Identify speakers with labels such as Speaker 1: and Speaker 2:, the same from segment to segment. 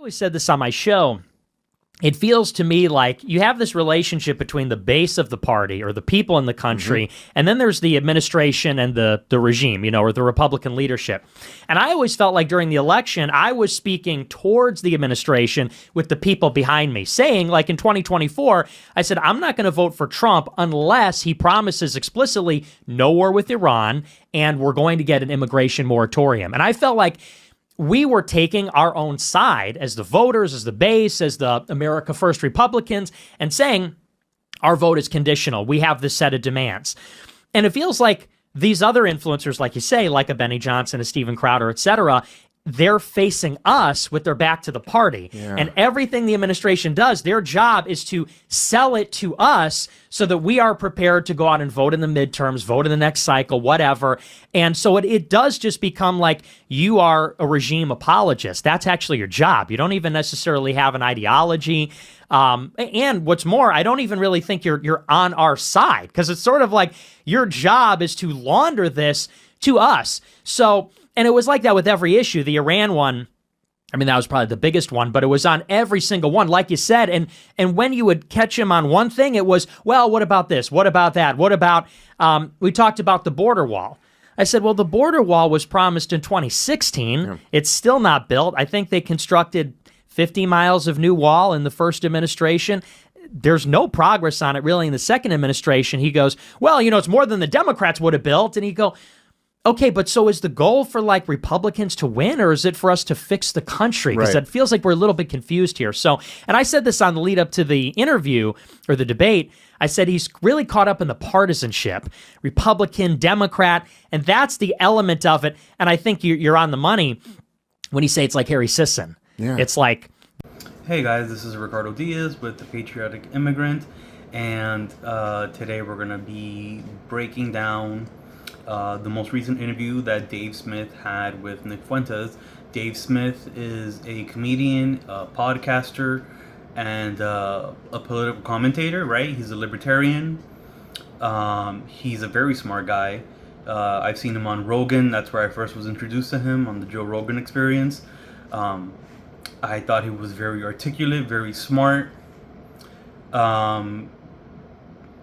Speaker 1: always said this on my show. It feels to me like you have this relationship between the base of the party or the people in the country, and then there's the administration and the regime, or the Republican leadership. And I always felt like during the election, I was speaking towards the administration with the people behind me, saying, like in 2024, I said, I'm not going to vote for Trump unless he promises explicitly no war with Iran, and we're going to get an immigration moratorium. And I felt like we were taking our own side as the voters, as the base, as the America First Republicans, and saying our vote is conditional. We have this set of demands. And it feels like these other influencers, like you say, like a Benny Johnson, a Steven Crowder, et cetera, they're facing us with their back to the party. Yeah. And everything the administration does, their job is to sell it to us so that we are prepared to go out and vote in the midterms, vote in the next cycle, whatever. And so it does just become like you are a regime apologist. That's actually your job. You don't even necessarily have an ideology. And what's more, I don't even really think you're on our side, because it's sort of like your job is to launder this to us. So, and it was like that with every issue. The Iran one, I mean, that was probably the biggest one, but it was on every single one, like you said. And when you would catch him on one thing, it was, well, what about this? What about that? What about, we talked about the border wall. I said, well, the border wall was promised in 2016. Yeah. It's still not built. I think they constructed 50 miles of new wall in the first administration. There's no progress on it really in the second administration. He goes, well, it's more than the Democrats would have built. And he go, okay, but so is the goal for like Republicans to win, or is it for us to fix the country? Because it feels like we're a little bit confused here. So, and I said this on the lead up to the interview or the debate. I said he's really caught up in the partisanship, Republican, Democrat, and that's the element of it. And I think you're on the money when you say it's like Harry Sisson. Yeah. It's like,
Speaker 2: hey guys, this is Ricardo Diaz with The Patriotic Immigrant, and today we're going to be breaking down the most recent interview that Dave Smith had with Nick Fuentes. Dave Smith is a comedian, a podcaster, and a political commentator, right? He's a libertarian. He's a very smart guy. I've seen him on Rogan. That's where I first was introduced to him, on the Joe Rogan Experience. I thought he was very articulate, very smart.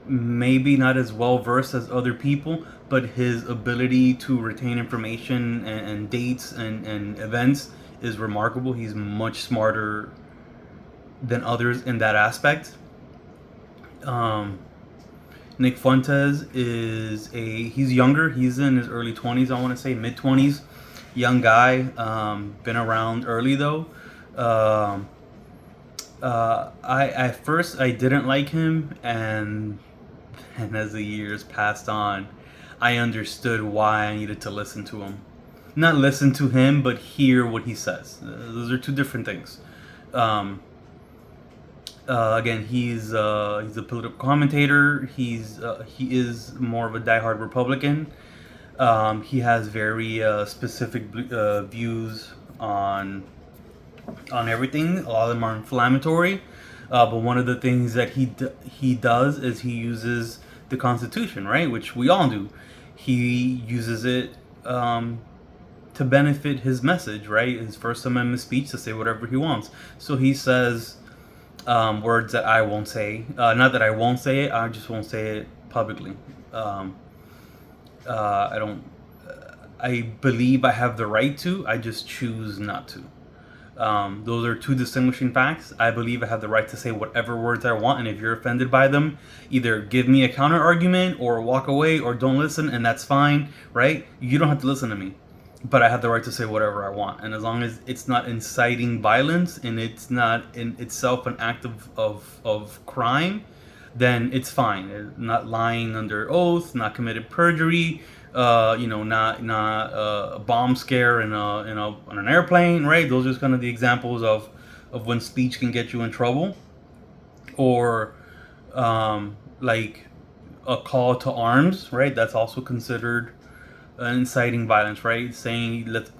Speaker 2: Maybe not as well versed as other people, but his ability to retain information and dates and events is remarkable. He's much smarter than others in that aspect. Nick Fuentes he's younger. He's in his early 20s, I want to say, mid-20s. Young guy, been around early though. At first I didn't like him, and as the years passed on, I understood why I needed to listen to him. Not listen to him, but hear what he says. Those are two different things. Again, he's a political commentator. He is more of a diehard Republican. He has very specific views on everything. A lot of them are inflammatory. But one of the things that he does is he uses the Constitution, right? Which we all do. He uses it to benefit his message, right? His First Amendment speech, to say whatever he wants. So he says words that I won't say. Not that I won't say it, I just won't say it publicly. I believe I have the right to, I just choose not to. Those are two distinguishing facts. I believe I have the right to say whatever words I want, and if you're offended by them, either give me a counter argument or walk away or don't listen, and that's fine, right? You don't have to listen to me, but I have the right to say whatever I want, and as long as it's not inciting violence and it's not in itself an act of crime, then it's fine. Not lying under oath, not committed perjury, not a bomb scare on an airplane, right? Those are just kind of the examples of when speech can get you in trouble, or like a call to arms, right? That's also considered inciting violence, right? Saying let's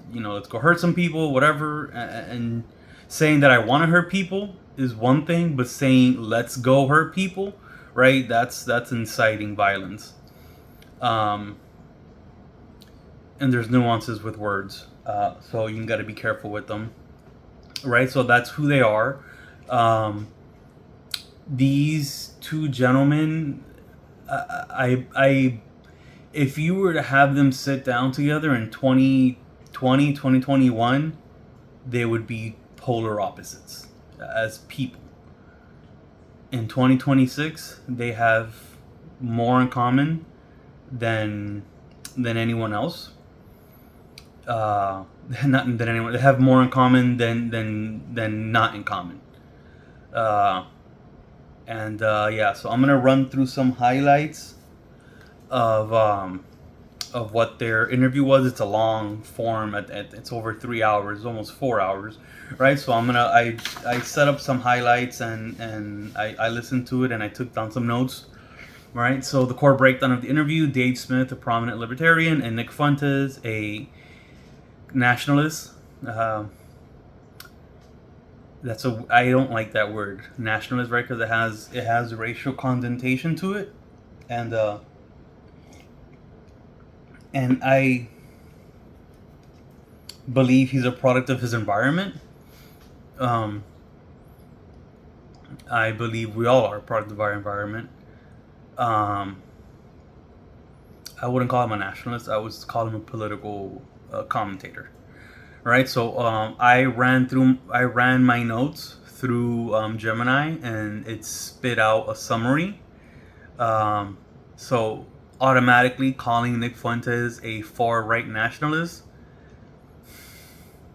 Speaker 2: go hurt some people, whatever, and saying that I want to hurt people is one thing, but saying let's go hurt people, right? That's inciting violence. And there's nuances with words, so you got to be careful with them. right? So that's who they are. Um, these two gentlemen, I if you were to have them sit down together in 2020, 2021, they would be polar opposites as people. In 2026, they have more in common than anyone else. Not than anyone. They have more in common than not in common. Uh, and yeah, so I'm gonna run through some highlights of what their interview was. It's a long form. It's over 3 hours, almost 4 hours, right? So I set up some highlights and I listened to it and I took down some notes. Right. So the core breakdown of the interview: Dave Smith, a prominent libertarian, and Nick Fuentes, a nationalist. I don't like that word nationalist, right? Because it has racial connotation to it, and I believe he's a product of his environment. Um, I believe we all are a product of our environment. Um, I wouldn't call him a nationalist. I would call him a political commentator. Right. So I ran my notes through Gemini, and it spit out a summary. Um, so automatically calling Nick Fuentes a far right nationalist.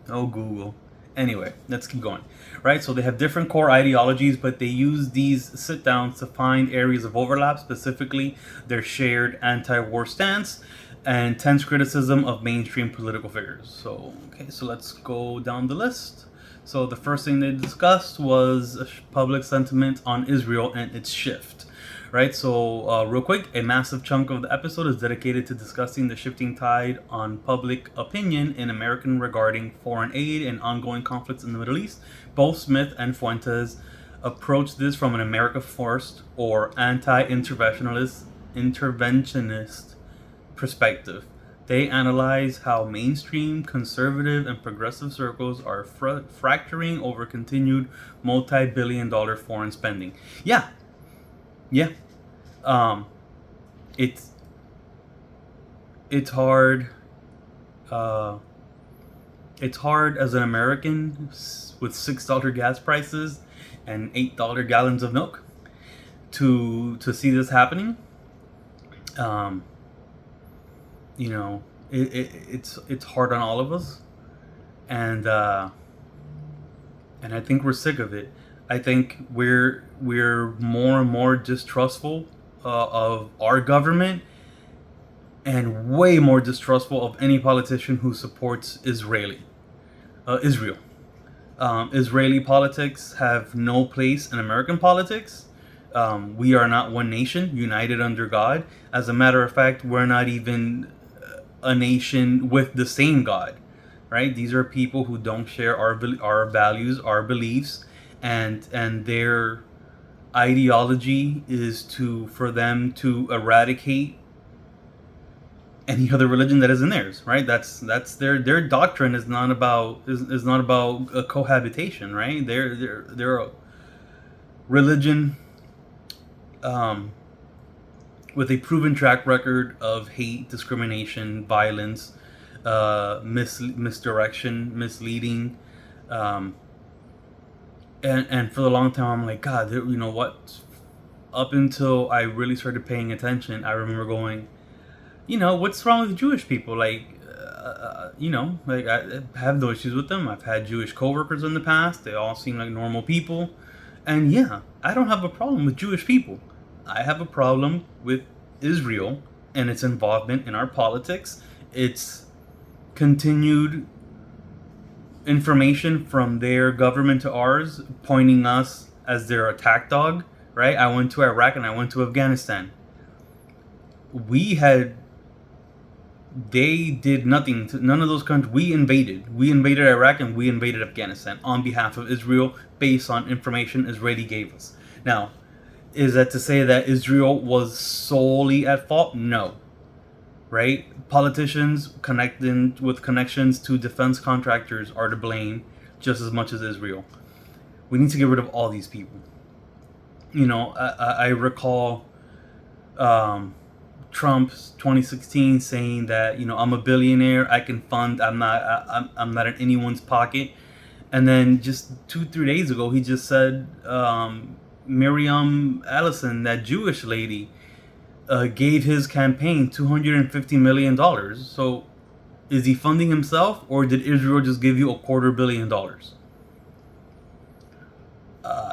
Speaker 2: Oh, Google. Anyway, let's keep going. Right, so they have different core ideologies, but they use these sit downs to find areas of overlap, specifically their shared anti war stance and tense criticism of mainstream political figures. So, okay, so let's go down the list. So, the first thing they discussed was public sentiment on Israel and its shift. Right, so real quick, a massive chunk of the episode is dedicated to discussing the shifting tide on public opinion in American regarding foreign aid and ongoing conflicts in the Middle East. Both Smith and Fuentes approach this from an America First or interventionist perspective. They analyze how mainstream conservative and progressive circles are fracturing over continued multi-billion-dollar foreign spending. Yeah, um, it's hard. Uh, it's hard as an American with $6 gas prices and $8 gallons of milk to see this happening. Um, you know, it's hard on all of us, and I think we're sick of it. I think we're more and more distrustful of our government, and way more distrustful of any politician who supports Israel. Israeli politics have no place in American politics. We are not one nation, united under God. As a matter of fact, we're not even a nation with the same God, right? These are people who don't share our values, our beliefs, and their ideology is for them to eradicate any other religion that isn't theirs, right? That's their doctrine is not about cohabitation, right? They're a religion with a proven track record of hate, discrimination, violence, misdirection, misleading, and for the long time, I'm like, God, you know what? Up until I really started paying attention, I remember going, what's wrong with Jewish people? Like, like I have no issues with them. I've had Jewish coworkers in the past. They all seem like normal people. And yeah, I don't have a problem with Jewish people. I have a problem with Israel and its involvement in our politics. Its continued information from their government to ours, pointing us as their attack dog, right? I went to Iraq and I went to Afghanistan. They did nothing to none of those countries. We invaded Iraq and we invaded Afghanistan on behalf of Israel based on information Israeli gave us. Now, is that to say that Israel was solely at fault? No. Right? Politicians connecting with connections to defense contractors are to blame. just as much as Israel. We need to get rid of all these people. I recall Trump's 2016 saying that I'm a billionaire, I can fund, I'm not in anyone's pocket, and then just 2-3 days ago he just said Miriam Ellison, that Jewish lady, gave his campaign $250 million. So is he funding himself, or did Israel just give you $250 million?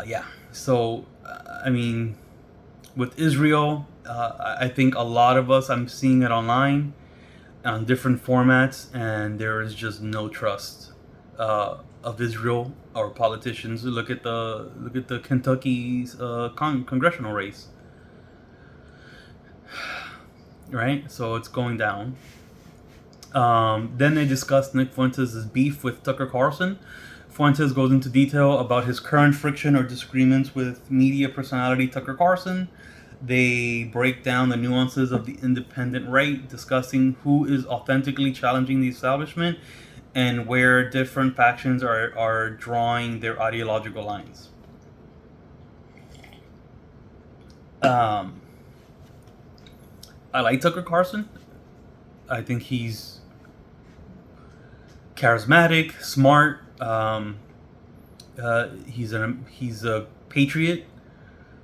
Speaker 2: Yeah. So, I mean, with Israel, I think a lot of us, I'm seeing it online on different formats, and there is just no trust of Israel or politicians. Look at the Kentucky's congressional race, right? So it's going down. Then they discussed Nick Fuentes' beef with Tucker Carlson. Fuentes goes into detail about his current friction or disagreements with media personality Tucker Carlson. They break down the nuances of the independent right, discussing who is authentically challenging the establishment and where different factions are drawing their ideological lines. I like Tucker Carlson. I think he's charismatic, smart. He's a patriot.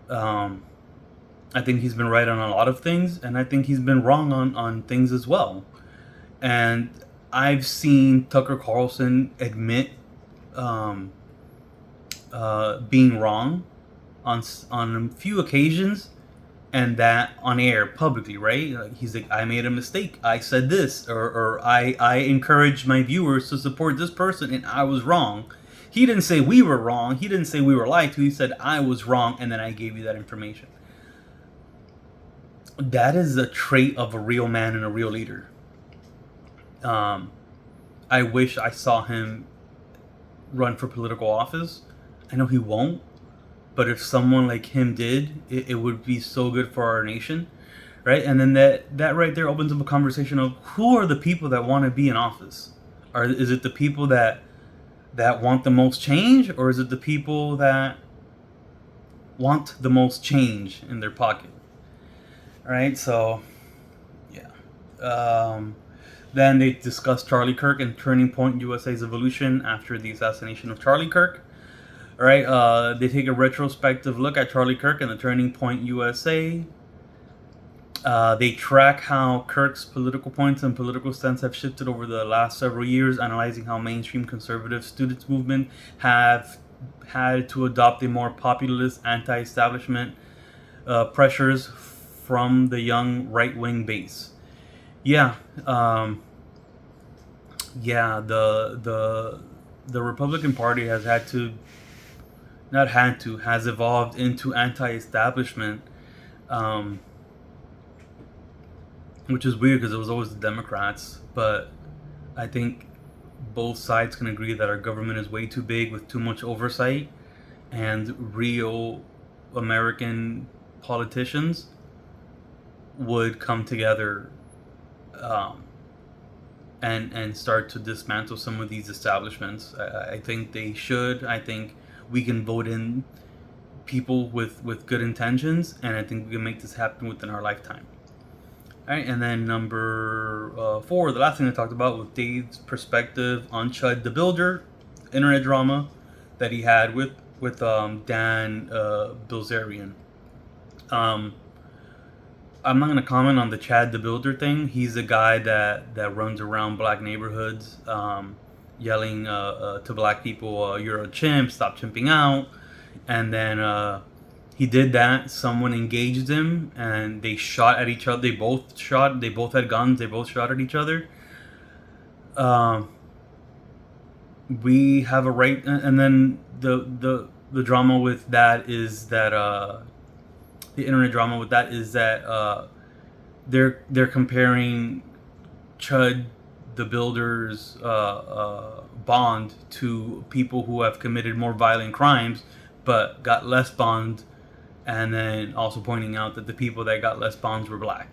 Speaker 2: I think he's been right on a lot of things, and I think he's been wrong on things as well. And I've seen Tucker Carlson admit being wrong on a few occasions, and that on air publicly, right? Like, he's like, I made a mistake. I said this, or I encouraged my viewers to support this person, and I was wrong. He didn't say we were wrong. He didn't say we were lied to. He said I was wrong, and then I gave you that information. That is a trait of a real man and a real leader. I wish I saw him run for political office. I know he won't, but if someone like him did, it would be so good for our nation, right? And then that right there opens up a conversation of who are the people that want to be in office? Is it the people that want the most change, or is it the people that want the most change in their pocket? All right, so yeah. Then they discussed Charlie Kirk and Turning Point USA's evolution after the assassination of Charlie Kirk. All right, they take a retrospective look at Charlie Kirk and the Turning Point USA. They track how Kirk's political points and political stance have shifted over the last several years, analyzing how mainstream conservative students movement have had to adopt a more populist, anti-establishment pressures from the young right-wing base. Yeah, the Republican Party has has evolved into anti-establishment, which is weird because it was always the Democrats. But I think both sides can agree that our government is way too big with too much oversight, and real American politicians would come together and start to dismantle some of these establishments. I think they should. I think we can vote in people with good intentions, and I think we can make this happen within our lifetime. All right, and then number 4, the last thing I talked about was Dave's perspective on Chud the Builder, internet drama that he had with Dan Bilzerian. I'm not going to comment on the Chad the Builder thing. He's a guy that runs around black neighborhoods yelling to black people, you're a chimp, stop chimping out. And then he did that. Someone engaged him, and they shot at each other. They both had guns. They both shot at each other. We have a right. And then the drama with that is that the internet drama with that is that they're comparing Chud the Builder's bond to people who have committed more violent crimes but got less bond, and then also pointing out that the people that got less bonds were black.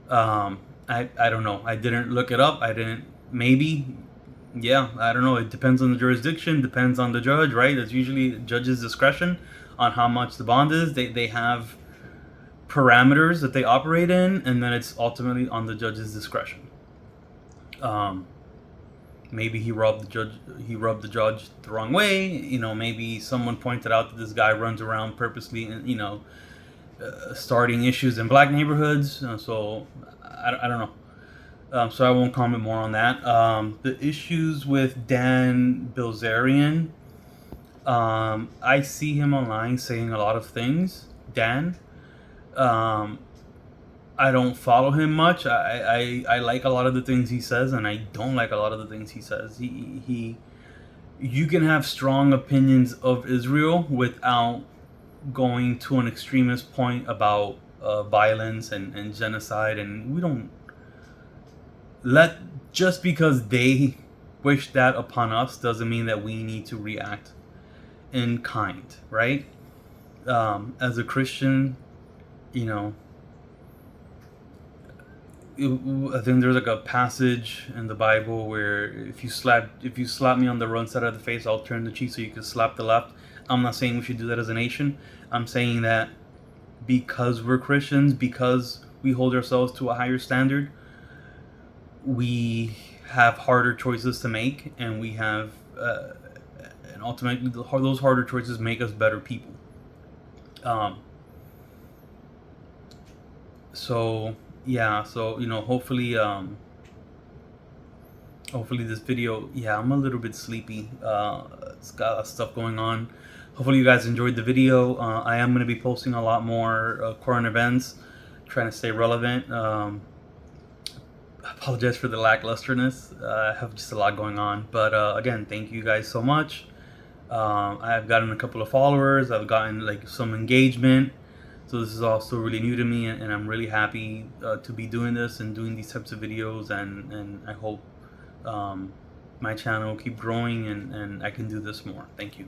Speaker 2: I don't know. I didn't look it up. I didn't. Maybe Yeah, I don't know. It depends on the jurisdiction, depends on the judge, right? It's usually judge's discretion on how much the bond is. They have parameters that they operate in, and then it's ultimately on the judge's discretion. Um, Maybe he rubbed the judge. He rubbed the judge the wrong way. Maybe someone pointed out that this guy runs around purposely, and starting issues in black neighborhoods. So I don't know. So I won't comment more on that. The issues with Dan Bilzerian, I see him online saying a lot of things. Dan, um, I don't follow him much. I like a lot of the things he says, and I don't like a lot of the things he says. You can have strong opinions of Israel without going to an extremist point about violence and genocide, and we don't let just because they wish that upon us doesn't mean that we need to react in kind, right? As a Christian, you know, I think there's like a passage in the Bible where if you slap me on the wrong side of the face, I'll turn the cheek so you can slap the left. I'm not saying we should do that as a nation. I'm saying that because we're Christians, because we hold ourselves to a higher standard, we have harder choices to make, and and ultimately those harder choices make us better people. Um, so yeah, so hopefully this video. Yeah, I'm a little bit sleepy. It's got stuff going on. Hopefully you guys enjoyed the video. I am going to be posting a lot more current events, trying to stay relevant. I apologize for the lacklusterness. I have just a lot going on. But again, thank you guys so much. I've gotten a couple of followers. I've gotten like some engagement. So this is also really new to me, and I'm really happy to be doing this and doing these types of videos. And I hope my channel will keep growing, and I can do this more. Thank you.